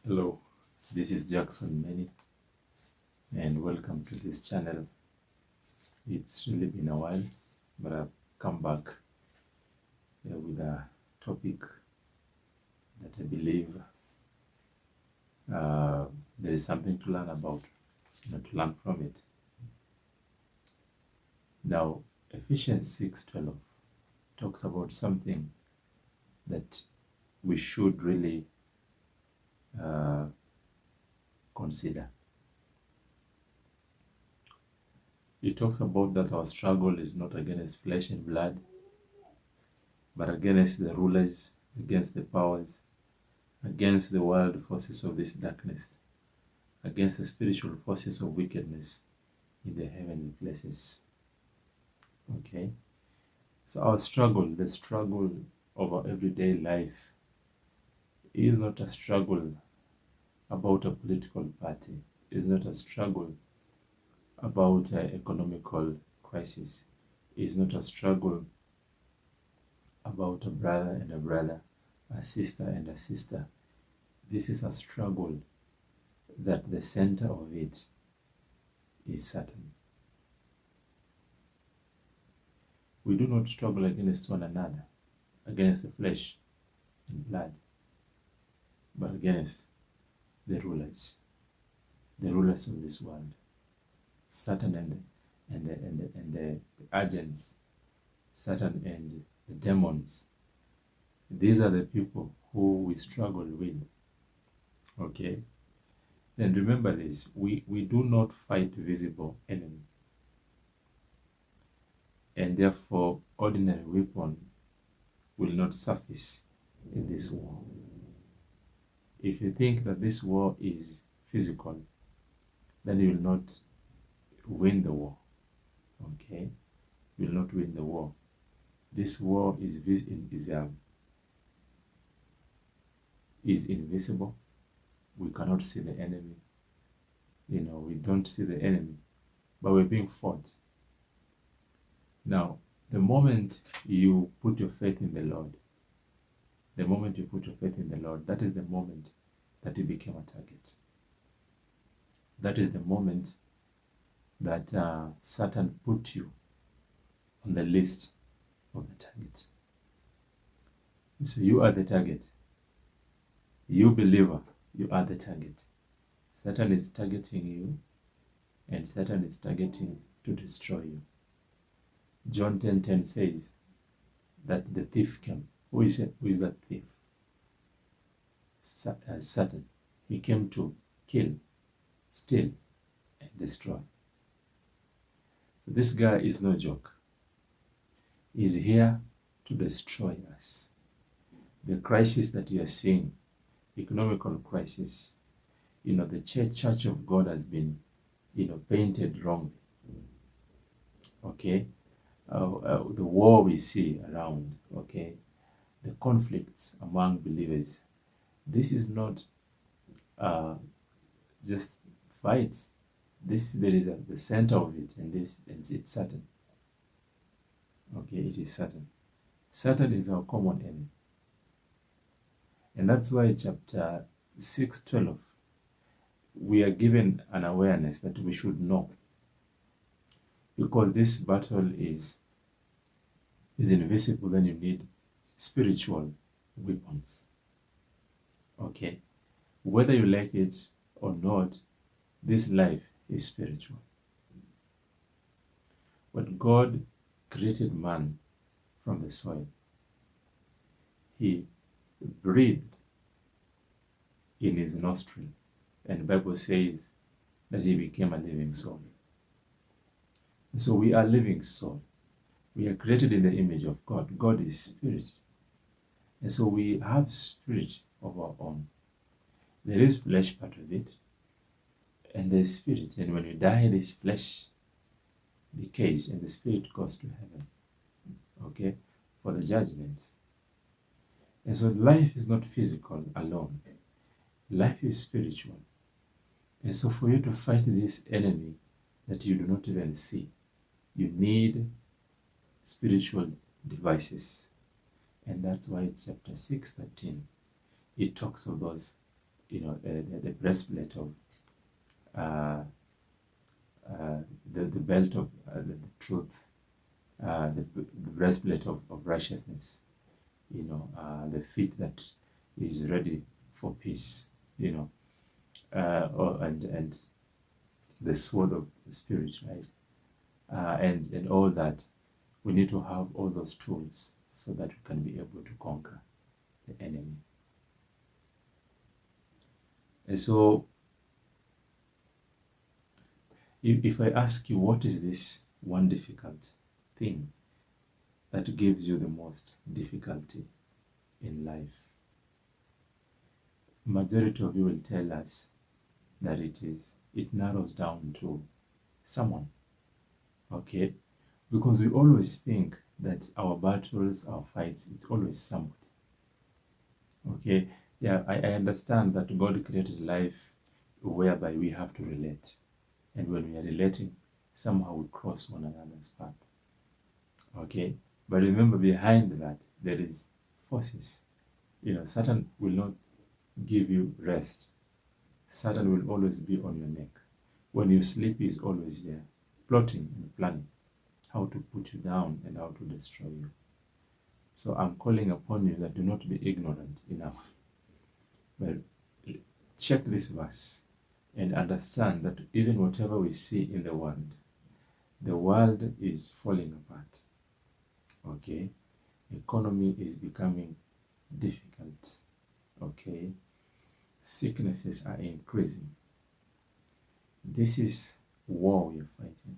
Hello, this is Jackson Many, and welcome to this channel. It's really been a while, but I've come back with a topic that I believe there is something to learn about, to learn from it. Now, Ephesians 6:12 talks about something that we should really consider. It talks about that our struggle is not against flesh and blood, but against the rulers, against the powers, against the world forces of this darkness, against the spiritual forces of wickedness in the heavenly places. Okay? So our struggle, the struggle of our everyday life, is not a struggle about a political party. It is not a struggle about an economical crisis. It is not a struggle about a brother and a brother, a sister and a sister. This is a struggle that the center of it is Satan. We do not struggle against one another, against the flesh and blood, but against the rulers of this world, Satan and the agents, Satan and the demons. These are the people who we struggle with. Okay? Then remember this, we do not fight visible enemy. And therefore, ordinary weapon will not surface in this war. If you think that this war is physical, then you will not win the war. Okay? You will not win the war. This war is invisible. We cannot see the enemy. We don't see the enemy, but we're being fought. Now, the moment you put your faith in the Lord, that is the moment that you became a target. That is the moment that Satan put you on the list of the target. So you are the target. You believer, you are the target. Satan is targeting you, and Satan is targeting to destroy you. John 10:10 says that the thief came. Who is that thief? Satan. He came to kill, steal, and destroy. So this guy is no joke. He's here to destroy us. The crisis that you are seeing, economical crisis, the church of God has been, painted wrongly. Okay? The war we see around, okay? The conflicts among believers. This is not just fights. There is the center of it, and it's Satan. Okay, it is Satan. Satan is our common enemy. And that's why chapter 6:12, we are given an awareness that we should know. Because this battle is invisible, then you need spiritual weapons. Okay? Whether you like it or not, this life is spiritual. When God created man from the soil, He breathed in his nostril, and the Bible says that he became a living soul. And so we are living soul. We are created in the image of God. God is spirit. And so we have spirit of our own. There is flesh part of it, and there is spirit. And when we die, this flesh decays and the spirit goes to heaven. Okay? For the judgment. And so life is not physical alone. Life is spiritual. And so for you to fight this enemy that you do not even see, you need spiritual devices. And that's why chapter 6:13, it talks of those the breastplate of the belt of the truth, the breastplate of righteousness, the feet that is ready for peace, and the sword of the Spirit, right? And all that. We need to have all those tools so that we can be able to conquer the enemy. And so, if I ask you, what is this one difficult thing that gives you the most difficulty in life? Majority of you will tell us that it narrows down to someone, okay? Because we always think that our battles, our fights, it's always somebody, okay? Yeah, I understand that God created life whereby we have to relate. And when we are relating, somehow we cross one another's path, okay? But remember, behind that, there is forces. Satan will not give you rest. Satan will always be on your neck. When you sleep, he is always there, plotting and planning how to put you down and how to destroy you. So I'm calling upon you that do not be ignorant enough, but check this verse and understand that even whatever we see in the world is falling apart, okay? Economy is becoming difficult, okay? Sicknesses are increasing. This is war we are fighting.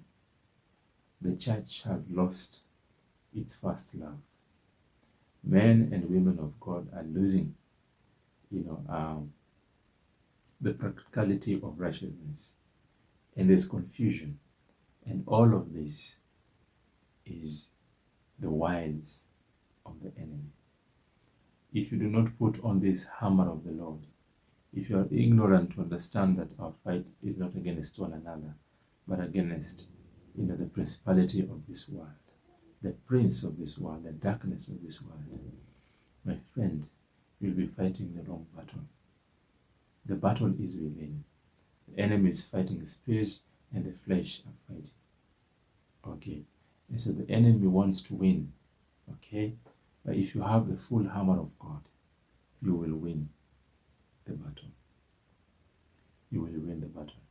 The church has lost its first love. Men and women of God are losing, the practicality of righteousness. And there's confusion. And all of this is the wiles of the enemy. If you do not put on this hammer of the Lord, if you are ignorant to understand that our fight is not against one another, but against the principality of this world, the prince of this world, the darkness of this world, my friend, you'll be fighting the wrong battle. The battle is within. The enemy is fighting spirit and the flesh are fighting. Okay? And so the enemy wants to win. Okay? But if you have the full hammer of God, you will win the battle. You will win the battle.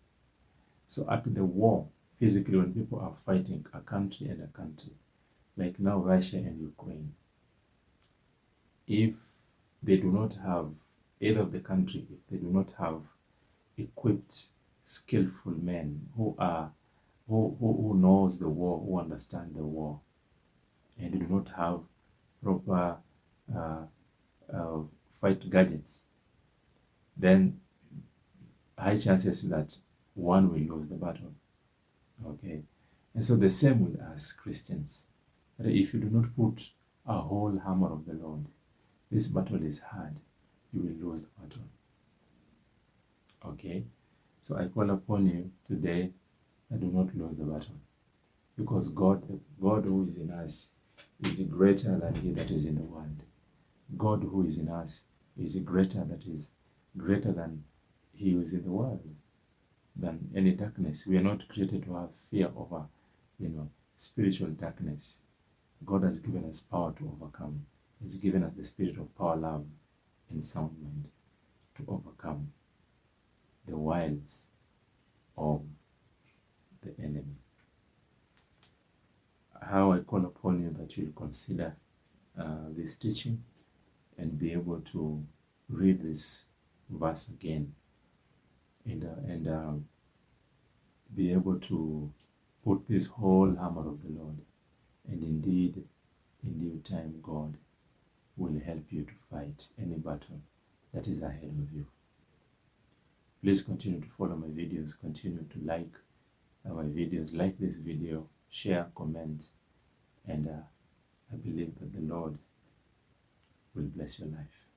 So at the war, physically, when people are fighting a country and a country, like now Russia and Ukraine, if they do not have, either of the country, if they do not have equipped, skillful men who knows the war, who understand the war, and they do not have proper fight gadgets, then high chances that one will lose the battle. Okay? And so the same with us Christians. That if you do not put a whole hammer of the Lord, this battle is hard. You will lose the battle. Okay? So I call upon you today that do not lose the battle. Because God who is in us is greater than he that is in the world. God who is in us is greater than he who is in the world, than any darkness. We are not created to have fear over, spiritual darkness. God has given us power to overcome. He's given us the spirit of power, love, and sound mind to overcome the wiles of the enemy. How I call upon you that you'll consider this teaching and be able to read this verse again and be able to put this whole hammer of the Lord. And indeed, in due time, God will help you to fight any battle that is ahead of you. Please continue to follow my videos, continue to like my videos, like this video, share, comment, and I believe that the Lord will bless your life.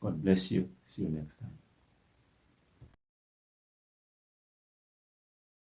God bless you. See you next time.